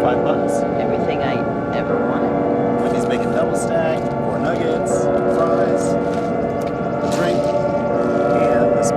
$5. Everything I ever wanted. Wendy's bacon double stack, 4 nuggets, fries, a drink, and this.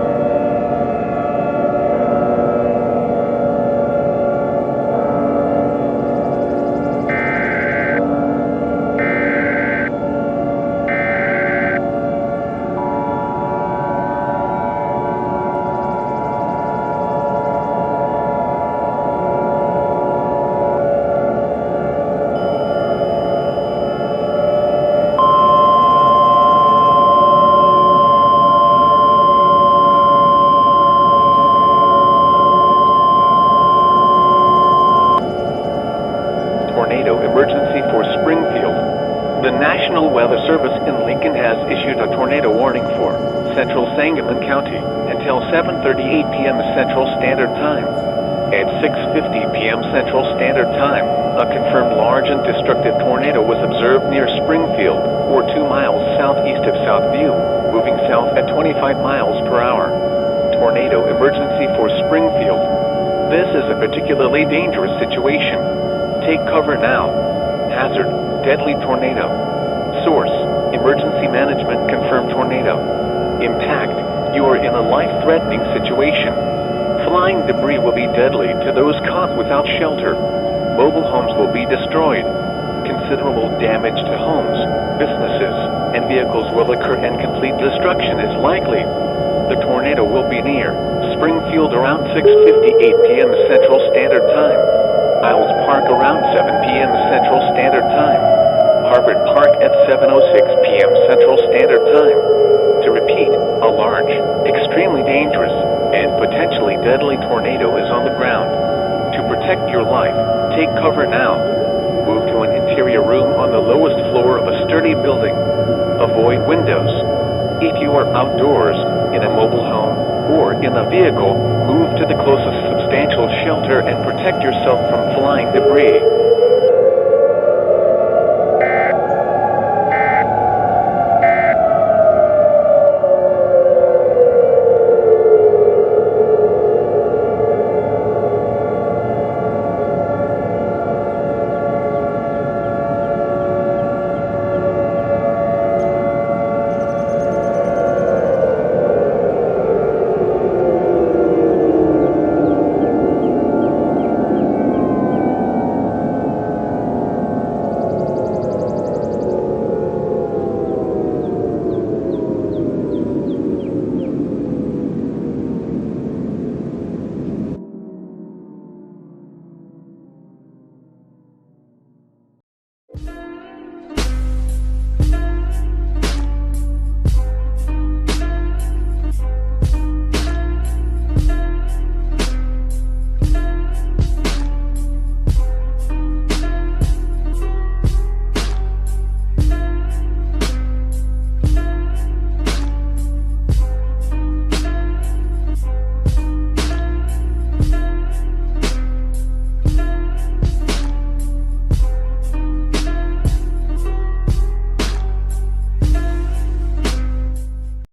Tornado emergency for Springfield. The National Weather Service in Lincoln has issued a tornado warning for central Sangamon County until 7:38 p.m. Central Standard Time. At 6:50 p.m. Central Standard Time, a confirmed large and destructive tornado was observed near Springfield, or 2 miles southeast of Southview, moving south at 25 miles per hour. Tornado emergency for Springfield. This is a particularly dangerous situation. Take cover now. Hazard, deadly tornado. Source, emergency management confirmed tornado. Impact, you are in a life-threatening situation. Flying debris will be deadly to those caught without shelter. Mobile homes will be destroyed. Considerable damage to homes, businesses, and vehicles will occur and complete destruction is likely. The tornado will be near Springfield around 6:58 p.m. Central Standard Time. Isles Park around 7 p.m. Central Standard Time. Harvard Park at 7:06 p.m. Central Standard Time. To repeat, a large, extremely dangerous, and potentially deadly tornado is on the ground. To protect your life, take cover now. Move to an interior room on the lowest floor of a sturdy building. Avoid windows. If you are outdoors, in a mobile home, or in a vehicle, move to the closest substantial shelter and protect yourself from flying debris.